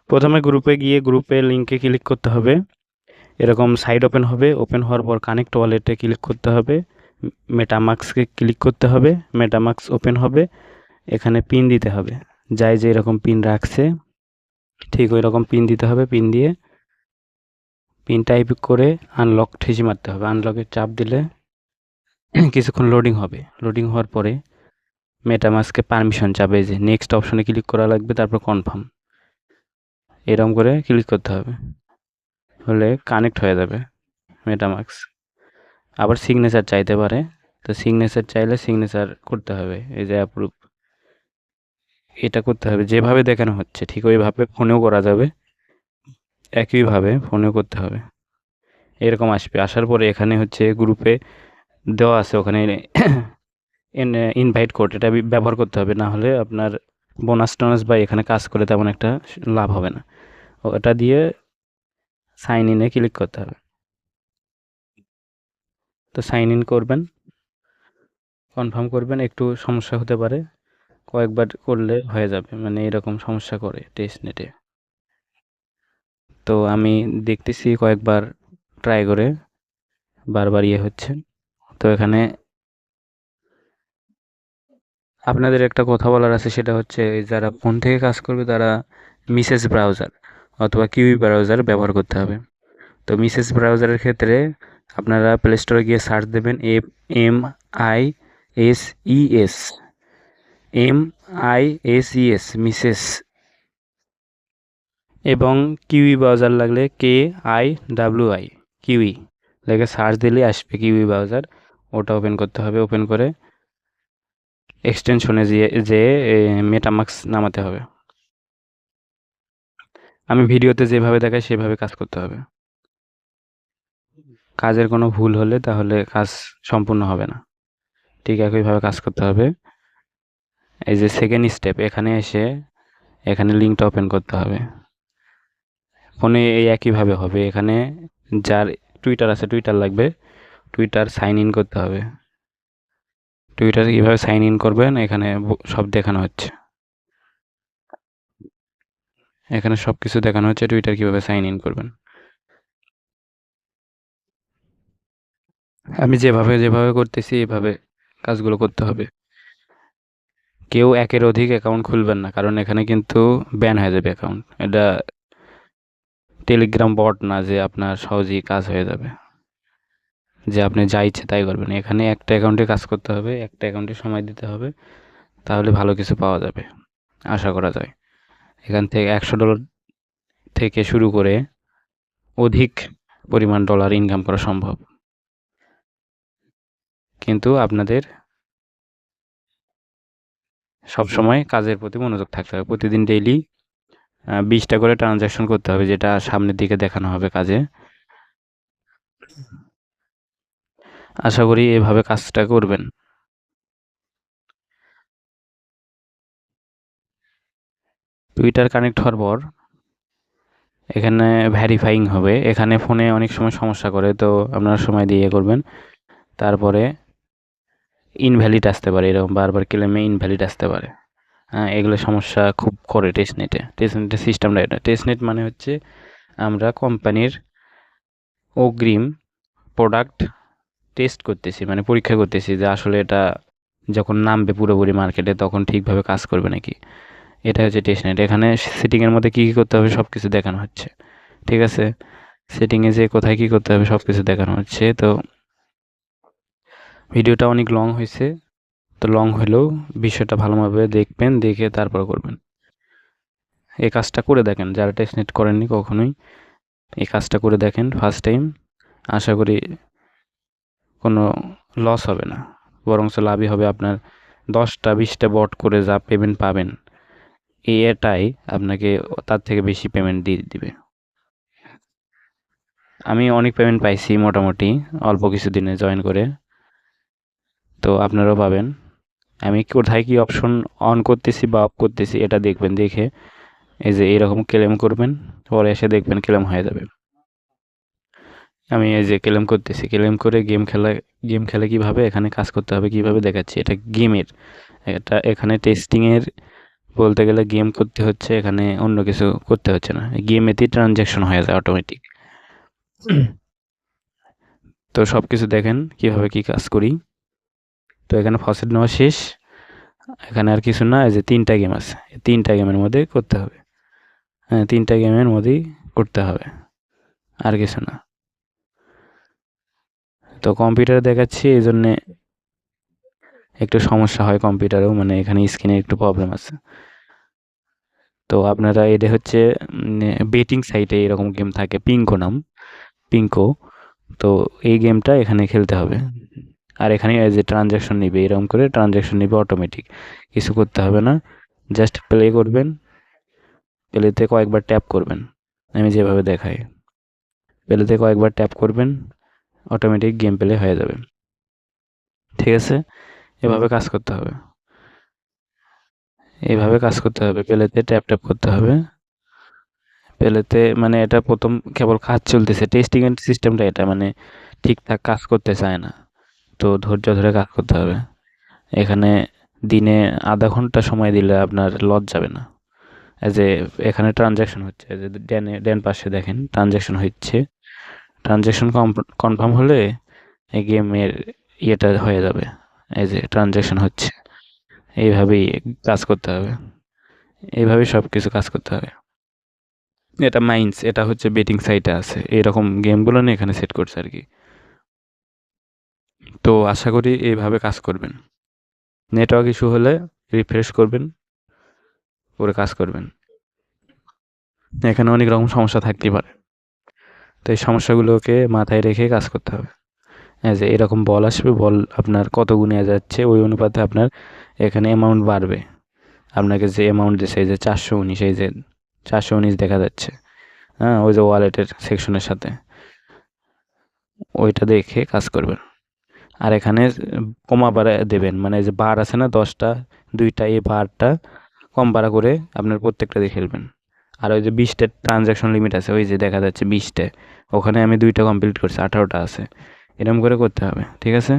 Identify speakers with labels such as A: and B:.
A: প্রথমে গ্রুপে গিয়ে গ্রুপের লিঙ্কে ক্লিক করতে হবে। এরকম সাইট ওপেন হবে। ওপেন হওয়ার পর কানেক্ট ওয়ালেটে ক্লিক করতে হবে। মেটামাস্কে ক্লিক করতে হবে। মেটামাস্ক ওপেন হবে। এখানে পিন দিতে হবে। যাই যে এরকম পিন রাখছে ঠিক ওই রকম পিন দিতে হবে। পিন দিয়ে পিন টাইপ করে আনলক ঠেসি মারতে হবে। আনলকের চাপ দিলে কিছুক্ষণ লোডিং হবে। লোডিং হওয়ার পরে মেটামাস্কে পারমিশন চাবে যে নেক্সট অপশনে ক্লিক করা লাগবে, তারপর কনফার্ম এরকম করে ক্লিক করতে হবে। হলে কানেক্ট হয়ে যাবে মেটামাস্ক। আবার সিগনেচার চাইতে পারে, তো সিগনেচার চাইলে সিগনেচার করতে হবে। এই যে অ্যাপ্রুভ, এটা করতে হবে যেভাবে দেখানো হচ্ছে ঠিক ওইভাবে ফোনেও করা যাবে। একইভাবে ফোনেও করতে হবে। এরকম আসবে। আসার পরে এখানে হচ্ছে গ্রুপে দেওয়া আছে, ওখানে ইনভাইট কোড, এটা ব্যবহার করতে হবে। না হলে আপনার বোনাস টোনাস বা এখানে কাজ করে তেমন একটা লাভ হবে না। ওটা দিয়ে সাইন ইনে ক্লিক করতে হবে। তো সাইন ইন করবেন, কনফার্ম করবেন। একটু সমস্যা হতে পারে, কয়েকবার করলে হয়ে যাবে। মানে এরকম সমস্যা করে টেস্ট নেটে। তো আমি দেখতেছি কয়েকবার ট্রাই করে বারবার হচ্ছে। তো এখানে আপনাদের একটা কথা বলার আছে, সেটা হচ্ছে যারা ফোন থেকে কাজ করবে তারা মিসেস ব্রাউজার অথবা কিউই ব্রাউজার ব্যবহার করতে হবে। তো মিসেস ব্রাউজারের ক্ষেত্রে আপনারা প্লে স্টোরে গিয়ে সার্চ দেবেন MISES MISES মিসেস, এবং কিউই ব্রাউজার লাগলে KIWI কিউই লেগে সার্চ দিলে আসবে কিউই ব্রাউজার। ওটা ওপেন করতে হবে। ওপেন করে এক্সটেনশনে যে মেটামাস্ক নামাতে হবে। আমি ভিডিওতে যেভাবে দেখাই সেভাবে কাজ করতে হবে। কাজের কোনো ভুল হলে তাহলে কাজ সম্পূর্ণ হবে না। ঠিক একইভাবে কাজ করতে হবে। এই যে সেকেন্ড স্টেপ, এখানে এসে এখানে লিঙ্কটা ওপেন করতে হবে। ফোনে এই একইভাবে হবে। এখানে যার টুইটার আছে টুইটার লাগবে, টুইটার সাইন ইন করতে হবে। টুইটার কীভাবে সাইন ইন করবেন এখানে সব দেখানো হচ্ছে। এখানে সব কিছু দেখানো হচ্ছে টুইটার কীভাবে সাইন ইন করবেন। আমি যেভাবে যেভাবে করতেছি এভাবে কাজগুলো করতে হবে। কেউ একের অধিক অ্যাকাউন্ট খুলবেন না, কারণ এখানে কিন্তু ব্যান হয়ে যাবে অ্যাকাউন্ট। এটা টেলিগ্রাম বট না যে আপনার সহজেই কাজ হয়ে যাবে, যে আপনি যা ইচ্ছে তাই করবেন। এখানে একটা অ্যাকাউন্টে কাজ করতে হবে, একটা অ্যাকাউন্টে সময় দিতে হবে, তাহলে ভালো কিছু পাওয়া যাবে আশা করা যায়। এখান থেকে $100 থেকে শুরু করে অধিক পরিমাণ ডলার ইনকাম করা সম্ভব। কিন্তু আপনাদের সবসময় কাজের প্রতি মনোযোগ থাকতে হবে। প্রতিদিন ডেইলি 20টা করে ট্রানজ্যাকশন করতে হবে, যেটা সামনের দিকে দেখানো হবে কাজে। আশা করি এভাবে কাজটা করবেন। টুইটার কানেক্ট হওয়ার পর এখানে ভেরিফাইং হবে। এখানে ফোনে অনেক সময় সমস্যা করে, তো আপনারা সময় দিয়ে করবেন। তারপরে ইনভ্যালিড আসতে পারে, এরকম বারবার ক্লেমে ইনভ্যালিড আসতে পারে। হ্যাঁ, এগুলো সমস্যা খুব করে টেস্টনেটে। টেস্টনেটের সিস্টেমটা এটা। টেস্টনেট মানে হচ্ছে আমরা কোম্পানির অগ্রিম প্রোডাক্ট টেস্ট করতেছি, মানে পরীক্ষা করতেছি যে আসলে এটা যখন নামবে পুরোপুরি মার্কেটে তখন ঠিকভাবে কাজ করবে নাকি। এটা হচ্ছে টেস্টনেট। এখানে সেটিংয়ের মধ্যে কী কী করতে হবে সব কিছু দেখানো হচ্ছে। ঠিক আছে, সেটিংয়ে যে কোথায় কী করতে হবে সব কিছু দেখানো হচ্ছে। তো ভিডিওটা অনেক লং হয়েছে, তো লং হলেও বিষয়টা ভালোভাবে দেখবেন, দেখে তারপর করবেন। এই কাজটা করে দেখেন, যারা টেস্টনেট করেননি কখনোই এই কাজটা করে দেখেন ফার্স্ট টাইম। আশা করি কোনো লস হবে না, বরঞ্চ লাভই হবে। আপনার 10টা 20টা বট করে যা পেমেন্ট পাবেন, এটাই আপনাকে তার থেকে বেশি পেমেন্ট দিয়ে দিবে। আমি অনেক পেমেন্ট পাইছি মোটামুটি অল্প কিছু দিনে জয়েন করে, তো আপনারাও পাবেন। আমি কোথায় কি অপশন অন করতেছি বা অফ করতেছি এটা দেখবেন। দেখে এই যে এরকম ক্লেম করবেন, পরে এসে দেখবেন ক্লেম হয়ে যাবে। আমি এই যে ক্লেম করতেছি, ক্লেম করে গেম খেলে কীভাবে এখানে কাজ করতে হবে কীভাবে দেখাচ্ছি। এটা গেমের, এটা এখানে টেস্টিংয়ের বলতে গেলে গেম করতে হচ্ছে, এখানে অন্য কিছু করতে হচ্ছে না, গেমেতেই ট্রানজ্যাকশন হয়ে যায় অটোমেটিক। তো সব কিছু দেখেন কিভাবে কি কাজ করি। তো এখানে ফসেট নেওয়া শেষ, এখানে আর কিছু না, এই যে 3টা গেম আছে, 3টা গেমের মধ্যে করতে হবে। হ্যাঁ, 3টা গেমের মধ্যেই করতে হবে, আর কিছু না। তো কম্পিউটারে দেখাচ্ছি, এই জন্যে একটু সমস্যা হয় কম্পিউটারেও, মানে এখানে স্ক্রিনে একটু প্রবলেম আছে। তো আপনারা এটা হচ্ছে বেটিং সাইটে এরকম গেম থাকে, পিঙ্কো নাম, পিঙ্কো। তো এই গেমটা এখানে খেলতে হবে, আর এখানে এই যে ট্রানজ্যাকশন নিবে, এরকম করে ট্রানজ্যাকশন নিবে অটোমেটিক, কিছু করতে হবে না, জাস্ট প্লে করবেন, প্লেতে কয়েকবার ট্যাপ করবেন, আমি যেভাবে দেখাই, প্লেতে কয়েকবার ট্যাপ করবেন, অটোমেটিক গেম প্লে হয়ে যাবে। ঠিক আছে, এভাবে কাজ করতে হবে, এইভাবে কাজ করতে হবে, প্লেতে ট্যাপ ট্যাপ করতে হবে। প্লেতে মানে এটা প্রথম কেবল কাজ চলতেছে, টেস্টিং এর সিস্টেমটা এটা, মানে ঠিকঠাক কাজ করতে চায় না, তো ধৈর্য ধরে কাজ করতে হবে। এখানে দিনে আধা ঘন্টা সময় দিলে আপনার লস যাবে না। এই যে এখানে ট্রানজ্যাকশন হচ্ছে, এই যে ডান পাশে দেখেন ট্রানজ্যাকশন হচ্ছে, ট্রানজ্যাকশন কনফার্ম হলে এই গেমের ইয়েটা হয়ে যাবে, এই যে ট্রানজ্যাকশন হচ্ছে। এইভাবেই কাজ করতে হবে, এইভাবেই সব কিছু কাজ করতে হবে। এটা মাইন্স, এটা হচ্ছে বেটিং সাইটে আছে, এরকম গেমগুলো নিয়ে এখানে সেট করছে আর কি। তো আশা করি এইভাবে কাজ করবেন, নেটওয়ার্ক ইস্যু হলে রিফ্রেশ করবেন, করে কাজ করবেন। এখানে অনেক রকম সমস্যা থাকতেই পারে, তো এই সমস্যাগুলোকে মাথায় রেখে কাজ করতে হবে। এই যে এরকম বল আসবে, বল আপনার কত গুণে যাচ্ছে ওই অনুপাতে আপনার এখানে অ্যামাউন্ট বাড়বে। আপনাকে যে অ্যামাউন্ট দিচ্ছে, এই যে 419, এই যে 419 দেখা যাচ্ছে, হ্যাঁ, ওই যে ওয়ালেটের সেকশনের সাথে, ওইটা দেখে কাজ করবেন। আর এখানে কমা বাড়া দেবেন, মানে এই যে বার আছে না 10টা, 2টা, এই বারটা কম বাড়া করে আপনার প্রত্যেকটা দিয়ে খেলবেন। আর ওই যে 20টা ট্রানজ্যাকশন লিমিট আছে, ওই যে দেখা যাচ্ছে 20টা, ওখানে আমি 2টা কমপ্লিট করছি, 18টা আছে, এরকম করে করতে হবে। ঠিক আছে।